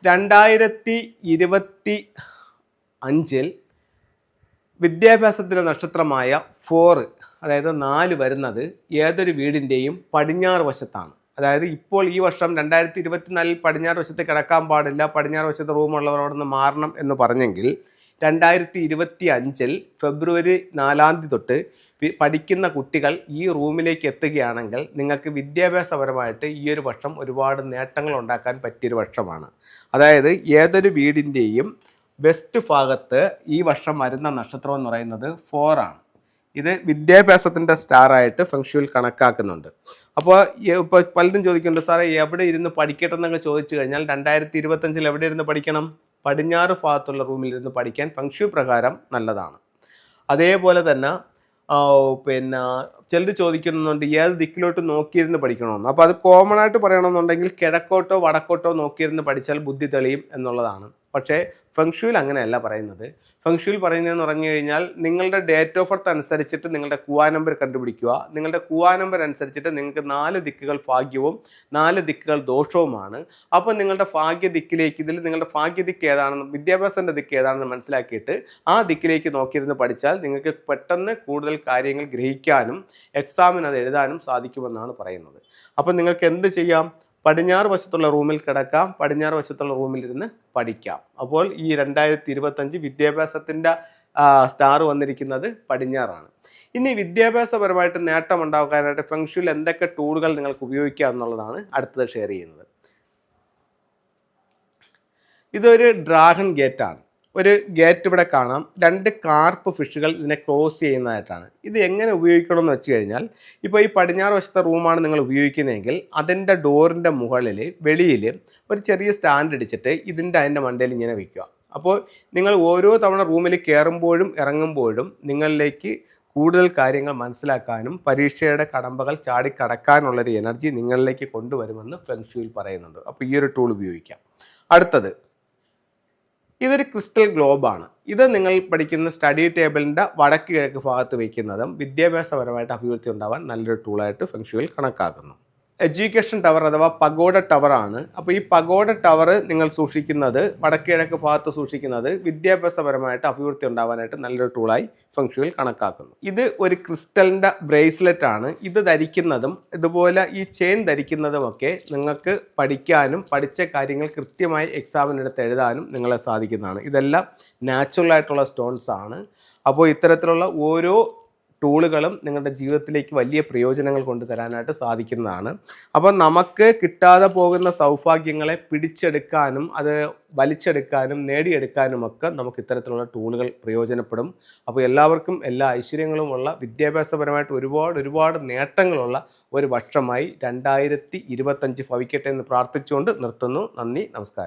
2025 വിദ്യാഭ്യാസത്തിൻ്റെ നക്ഷത്രമായ 4, അതായത് 4 വരുന്നത് ഏതൊരു വീടിൻ്റെയും പടിഞ്ഞാറ് വശത്താണ്. അതായത് ഇപ്പോൾ ഈ വർഷം 2024 പടിഞ്ഞാറ് വശത്ത് കിടക്കാൻ പാടില്ല, പടിഞ്ഞാറ് വശത്ത് റൂമുള്ളവർ അവിടെ നിന്ന് മാറണം എന്ന് പറഞ്ഞെങ്കിൽ 2025 ഫെബ്രുവരി 4 തൊട്ട് പഠിക്കുന്ന കുട്ടികൾ ഈ റൂമിലേക്ക് എത്തുകയാണെങ്കിൽ നിങ്ങൾക്ക് വിദ്യാഭ്യാസപരമായിട്ട് ഈ ഒരു വർഷം ഒരുപാട് നേട്ടങ്ങൾ ഉണ്ടാക്കാൻ പറ്റിയൊരു വർഷമാണ്. അതായത് ഏതൊരു വീടിൻ്റെയും വെസ്റ്റ് ഭാഗത്ത് ഈ വർഷം വരുന്ന നക്ഷത്രം എന്ന് പറയുന്നത് 4 ആണ്. ഇത് വിദ്യാഭ്യാസത്തിൻ്റെ സ്റ്റാറായിട്ട് ഫെങ്ഷുയിൽ കണക്കാക്കുന്നുണ്ട്. അപ്പോൾ ഇപ്പോൾ പലരും ചോദിക്കുന്നുണ്ട്, സാറേ എവിടെ ഇരുന്ന് പഠിക്കട്ടെ എന്നൊക്കെ ചോദിച്ചു കഴിഞ്ഞാൽ 2025 എവിടെ ഇരുന്ന് പഠിക്കണം? പടിഞ്ഞാറ് ഭാഗത്തുള്ള റൂമിൽ ഇരുന്ന് പഠിക്കാൻ ഫെങ്ഷു പ്രകാരം നല്ലതാണ്. അതേപോലെ തന്നെ ചിലർ ചോദിക്കുന്നുണ്ട് ഏത് ദിക്കിലോട്ട് നോക്കിയിരുന്ന് പഠിക്കണമെന്ന്. അപ്പോൾ അത് കോമൺ ആയിട്ട് പറയണമെന്നുണ്ടെങ്കിൽ കിഴക്കോട്ടോ വടക്കോട്ടോ നോക്കിയിരുന്ന് പഠിച്ചാൽ ബുദ്ധി തെളിയും എന്നുള്ളതാണ്. പക്ഷേ ഫെങ്ഷുയിൽ അങ്ങനെയല്ല പറയുന്നത്. ഫെങ്ഷുയിൽ പറയുന്നതെന്ന് പറഞ്ഞു കഴിഞ്ഞാൽ നിങ്ങളുടെ ഡേറ്റ് ഓഫ് ബർത്ത് അനുസരിച്ചിട്ട് നിങ്ങളുടെ കുവാ നമ്പർ കണ്ടുപിടിക്കുക. നിങ്ങളുടെ കുവാ നമ്പർ അനുസരിച്ചിട്ട് നിങ്ങൾക്ക് 4 ദിക്കുകൾ ഭാഗ്യവും 4 ദിക്കുകൾ ദോഷവുമാണ്. അപ്പോൾ നിങ്ങളുടെ ഭാഗ്യ ദിക്കിലേക്ക്, ഇതിൽ നിങ്ങളുടെ ഭാഗ്യ ദിക്ക് ഏതാണെന്ന്, വിദ്യാഭ്യാസത്തിൻ്റെ ദിക്ക് ഏതാണെന്ന് മനസ്സിലാക്കിയിട്ട് ആ ദിക്കിലേക്ക് നോക്കിയിരുന്ന് പഠിച്ചാൽ നിങ്ങൾക്ക് പെട്ടെന്ന് കൂടുതൽ കാര്യങ്ങൾ ഗ്രഹിക്കാനും എക്സാമിന് അത് എഴുതാനും സാധിക്കുമെന്നാണ് പറയുന്നത്. അപ്പോൾ നിങ്ങൾക്ക് എന്ത് ചെയ്യാം? പടിഞ്ഞാറ് വശത്തുള്ള റൂമിൽ കിടക്കാം, പടിഞ്ഞാറ് വശത്തുള്ള റൂമിലിരുന്ന് പഠിക്കാം. അപ്പോൾ ഈ 2025 വിദ്യാഭ്യാസത്തിൻ്റെ സ്റ്റാർ വന്നിരിക്കുന്നത് പടിഞ്ഞാറാണ്. ഇനി വിദ്യാഭ്യാസപരമായിട്ട് നേട്ടം ഉണ്ടാക്കാനായിട്ട് ഫെങ്ഷുയിൽ എന്തൊക്കെ ടൂളുകൾ നിങ്ങൾക്ക് ഉപയോഗിക്കാം എന്നുള്ളതാണ് അടുത്തത് ഷെയർ ചെയ്യുന്നത്. ഇതൊരു ഡ്രാഗൺ ഗേറ്റാണ്. ഒരു ഗേറ്റ് ഇവിടെ കാണാം. 2 കാർപ്പ് ഫിഷുകൾ ഇതിനെ ക്രോസ് ചെയ്യുന്നതായിട്ടാണ്. ഇത് എങ്ങനെ ഉപയോഗിക്കണമെന്ന് വെച്ച് കഴിഞ്ഞാൽ, ഇപ്പോൾ ഈ പടിഞ്ഞാറ് വശത്തെ റൂമാണ് നിങ്ങൾ ഉപയോഗിക്കുന്നതെങ്കിൽ അതിൻ്റെ ഡോറിൻ്റെ മുകളിൽ വെളിയിൽ ഒരു ചെറിയ സ്റ്റാൻഡ് അടിച്ചിട്ട് അതിൻ്റെ മണ്ടയിൽ ഇങ്ങനെ വയ്ക്കുക. അപ്പോൾ നിങ്ങൾ ഓരോ തവണ റൂമിൽ കയറുമ്പോഴും ഇറങ്ങുമ്പോഴും നിങ്ങളിലേക്ക് കൂടുതൽ കാര്യങ്ങൾ മനസ്സിലാക്കാനും പരീക്ഷയുടെ കടമ്പകൾ ചാടിക്കടക്കാനുള്ളൊരു എനർജി നിങ്ങളിലേക്ക് കൊണ്ടുവരുമെന്ന് ഫെങ്ഷുയിൽ പറയുന്നുണ്ട്. അപ്പോൾ ഈ ഒരു ടൂൾ ഉപയോഗിക്കാം. അടുത്തത്, ഇതൊരു ക്രിസ്റ്റൽ ഗ്ലോബാണ്. ഇത് നിങ്ങൾ പഠിക്കുന്ന സ്റ്റഡി ടേബിളിൻ്റെ വടക്ക് കിഴക്ക് ഭാഗത്ത് വയ്ക്കുന്നതും വിദ്യാഭ്യാസപരമായിട്ട് അഭിവൃദ്ധി ഉണ്ടാവാൻ നല്ലൊരു ടൂളായിട്ട് ഫെങ്ഷുയിൽ കണക്കാക്കുന്നു. എഡ്യൂക്കേഷൻ ടവർ അഥവാ പഗോഡ ടവറാണ്. അപ്പോൾ ഈ പഗോഡ ടവർ നിങ്ങൾ സൂക്ഷിക്കുന്നത്, വടക്ക് കിഴക്ക് ഭാഗത്ത് സൂക്ഷിക്കുന്നത് വിദ്യാഭ്യാസപരമായിട്ട് അഭിവൃദ്ധി ഉണ്ടാവാനായിട്ട് നല്ലൊരു ടൂളായി ഫെങ്ഷുയിൽ കണക്കാക്കുന്നു. ഇത് ഒരു ക്രിസ്റ്റലിൻ്റെ ബ്രേസ്ലെറ്റ് ആണ്. ഇത് ധരിക്കുന്നതും ഇതുപോലെ ഈ ചെയിൻ ധരിക്കുന്നതുമൊക്കെ നിങ്ങൾക്ക് പഠിക്കാനും പഠിച്ച കാര്യങ്ങൾ കൃത്യമായി എക്സാമിനെടുത്ത് എഴുതാനും നിങ്ങളെ സാധിക്കുന്നതാണ്. ഇതെല്ലാം നാച്ചുറൽ ആയിട്ടുള്ള സ്റ്റോൺസ് ആണ്. അപ്പോൾ ഇത്തരത്തിലുള്ള ഓരോ ടൂളുകളും നിങ്ങളുടെ ജീവിതത്തിലേക്ക് വലിയ പ്രയോജനങ്ങൾ കൊണ്ടുതരാനായിട്ട് സാധിക്കുന്നതാണ്. അപ്പോൾ നമുക്ക് കിട്ടാതെ പോകുന്ന സൗഭാഗ്യങ്ങളെ പിടിച്ചെടുക്കാനും അത് വലിച്ചെടുക്കാനും നേടിയെടുക്കാനുമൊക്കെ നമുക്ക് ഇത്തരത്തിലുള്ള ടൂളുകൾ പ്രയോജനപ്പെടും. അപ്പോൾ എല്ലാവർക്കും എല്ലാ ഐശ്വര്യങ്ങളുമുള്ള വിദ്യാഭ്യാസപരമായിട്ട് ഒരുപാട് നേട്ടങ്ങളുള്ള ഒരു വർഷമായി 2025 ഭവിക്കട്ടെ എന്ന് പ്രാർത്ഥിച്ചുകൊണ്ട് നിർത്തുന്നു. നന്ദി, നമസ്കാരം.